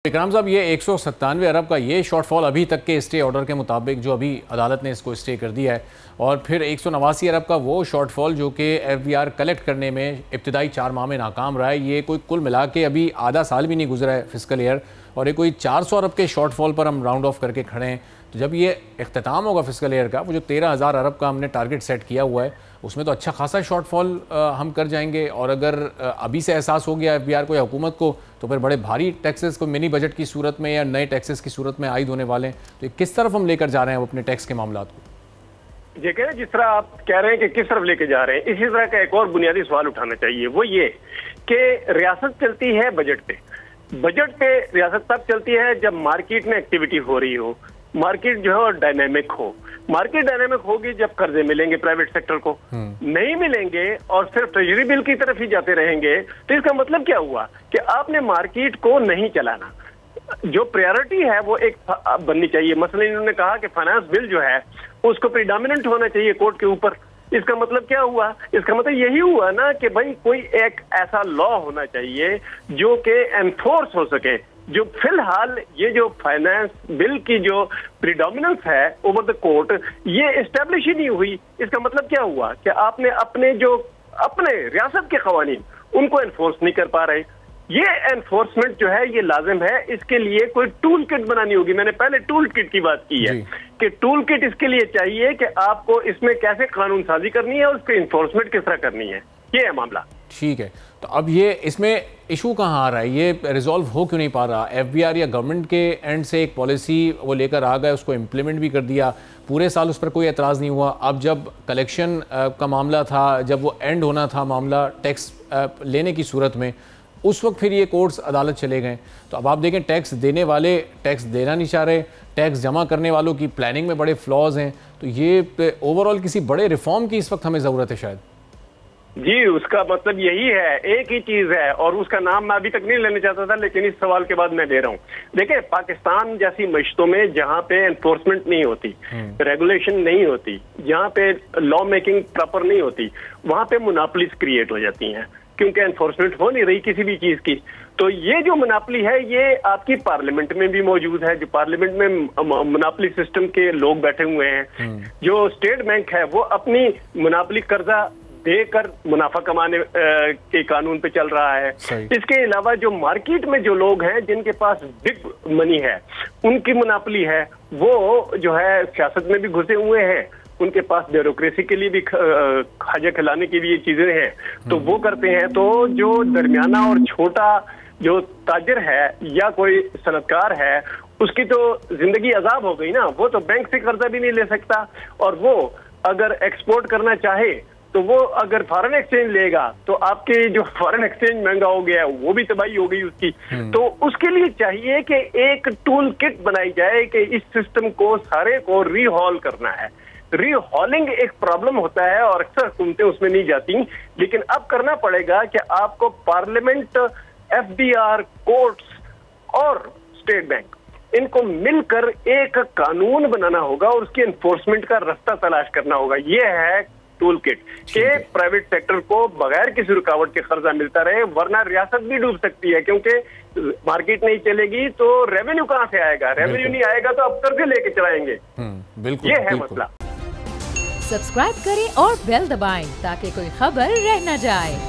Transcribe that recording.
इकराम साहब, ये 197 अरब का ये शॉर्टफॉल अभी तक के स्टे ऑर्डर के मुताबिक जो अभी अदालत ने इसको स्टे कर दिया है, और फिर 189 अरब का वो शॉर्टफॉल जो कि एफबीआर कलेक्ट करने में इब्तदाई 4 माह में नाकाम रहा है। ये कोई कुल मिला के अभी आधा साल भी नहीं गुजरा है फिस्कल ईयर, और ये कोई 400 अरब के शॉर्टफॉल पर हम राउंड ऑफ करके खड़े हैं। तो जब ये इख्तिताम होगा फिस्कल ईयर का, वो जो 13,000 अरब का हमने टारगेट सेट किया हुआ है, उसमें तो अच्छा खासा शॉर्टफॉल हम कर जाएंगे। और अगर अभी से एहसास हो गया एफबीआर को या हुकूमत को, तो फिर बड़े भारी टैक्सेस को मिनी बजट की सूरत में या नए टैक्सेस की सूरत में आयद होने वाले हैं। तो किस तरफ हम लेकर जा रहे हैं अपने टैक्स के मामला को? ये कह रहे, जिस तरह आप कह रहे हैं कि किस तरफ लेके जा रहे हैं, इसी तरह का एक और बुनियादी सवाल उठाना चाहिए। वो ये कि रियासत चलती है बजट पे। बजट पे रियासत तब चलती है जब मार्केट में एक्टिविटी हो रही हो, मार्केट जो है डायनेमिक हो। मार्केट डायनेमिक होगी जब कर्जे मिलेंगे प्राइवेट सेक्टर को, नहीं मिलेंगे और सिर्फ ट्रेजरी बिल की तरफ ही जाते रहेंगे, तो इसका मतलब क्या हुआ कि आपने मार्केट को नहीं चलाना। जो प्रायोरिटी है वो एक बननी चाहिए। मसलन इन्होंने कहा कि फाइनेंस बिल जो है उसको प्रीडोमिनेंट होना चाहिए कोर्ट के ऊपर। इसका मतलब क्या हुआ? इसका मतलब यही हुआ ना कि भाई कोई एक ऐसा लॉ होना चाहिए जो कि एनफोर्स हो सके। जो फिलहाल ये जो फाइनेंस बिल की जो प्रीडोमिनेंस है ओवर द कोर्ट, ये एस्टेब्लिश ही नहीं हुई। इसका मतलब क्या हुआ कि आपने अपने रियासत के कवानीन उनको एनफोर्स नहीं कर पा रहे। ये एनफोर्समेंट जो है ये लाजिम है, इसके लिए कोई टूल किट बनानी होगी। मैंने पहले टूल किट की बात की है कि टूल किट इसके लिए चाहिए कि आपको इसमें कैसे कानून साजी करनी है और उसकी इन्फोर्समेंट किस तरह करनी है। ये है मामला। ठीक है, तो अब ये इसमें इशू कहाँ आ रहा है? ये रिजॉल्व हो क्यों नहीं पा रहा? एफबीआर या गवर्नमेंट के एंड से एक पॉलिसी वो लेकर आ गए, उसको इम्प्लीमेंट भी कर दिया, पूरे साल उस पर कोई एतराज़ नहीं हुआ। अब जब कलेक्शन का मामला था, जब वो एंड होना था मामला टैक्स लेने की सूरत में, उस वक्त फिर ये कोर्ट्स अदालत चले गए। तो अब आप देखें, टैक्स देने वाले टैक्स देना नहीं चाह रहे, टैक्स जमा करने वालों की प्लानिंग में बड़े फ्लॉज हैं। तो ये ओवरऑल किसी बड़े रिफॉर्म की इस वक्त हमें ज़रूरत है शायद। जी, उसका मतलब यही है, एक ही चीज है, और उसका नाम मैं अभी तक नहीं लेना चाहता था, लेकिन इस सवाल के बाद मैं ले रहा हूँ। देखिए, पाकिस्तान जैसी मशतों में जहाँ पे एनफोर्समेंट नहीं होती, रेगुलेशन नहीं होती, जहाँ पे लॉ मेकिंग प्रॉपर नहीं होती, वहाँ पे मोनोपोलीज क्रिएट हो जाती हैं, क्योंकि एनफोर्समेंट हो नहीं रही किसी भी चीज की। तो ये जो मोनोपोली है ये आपकी पार्लियामेंट में भी मौजूद है। जो पार्लियामेंट में मोनोपोली सिस्टम के लोग बैठे हुए हैं, जो स्टेट बैंक है वो अपनी मोनोपोली कर्जा देकर मुनाफा कमाने के कानून पे चल रहा है। इसके अलावा जो मार्केट में जो लोग हैं जिनके पास बिग मनी है, उनकी मोनोपोली है, वो जो है सियासत में भी घुसे हुए हैं, उनके पास ब्यूरोक्रेसी के लिए भी खाजा खिलाने की भी ये चीजें हैं, तो वो करते हैं। तो जो दरमियाना और छोटा जो ताजर है या कोई सनतकार है, उसकी तो जिंदगी अजाब हो गई ना। वो तो बैंक से कर्जा भी नहीं ले सकता, और वो अगर एक्सपोर्ट करना चाहे तो वो अगर फॉरेन एक्सचेंज लेगा तो आपके जो फॉरेन एक्सचेंज महंगा हो गया है वो भी तबाही हो गई उसकी। तो उसके लिए चाहिए कि एक टूल किट बनाई जाए कि इस सिस्टम को सारे को रीहॉल करना है। रीहॉलिंग एक प्रॉब्लम होता है और अक्सर हुकूमतें उसमें नहीं जाती, लेकिन अब करना पड़ेगा कि आपको पार्लियामेंट, एफबीआर, कोर्ट्स और स्टेट बैंक, इनको मिलकर एक कानून बनाना होगा और उसकी एनफोर्समेंट का रास्ता तलाश करना होगा। ये है टूल किट के प्राइवेट सेक्टर को बगैर किसी रुकावट के कर्जा मिलता रहे, वरना रियासत भी डूब सकती है, क्योंकि मार्केट नहीं चलेगी तो रेवेन्यू कहां से आएगा? रेवेन्यू नहीं आएगा तो अब कर्जे लेके चलाएंगे। बिल्कुल, ये है मसला। सब्सक्राइब करें और बेल दबाएं ताकि कोई खबर रह न जाए।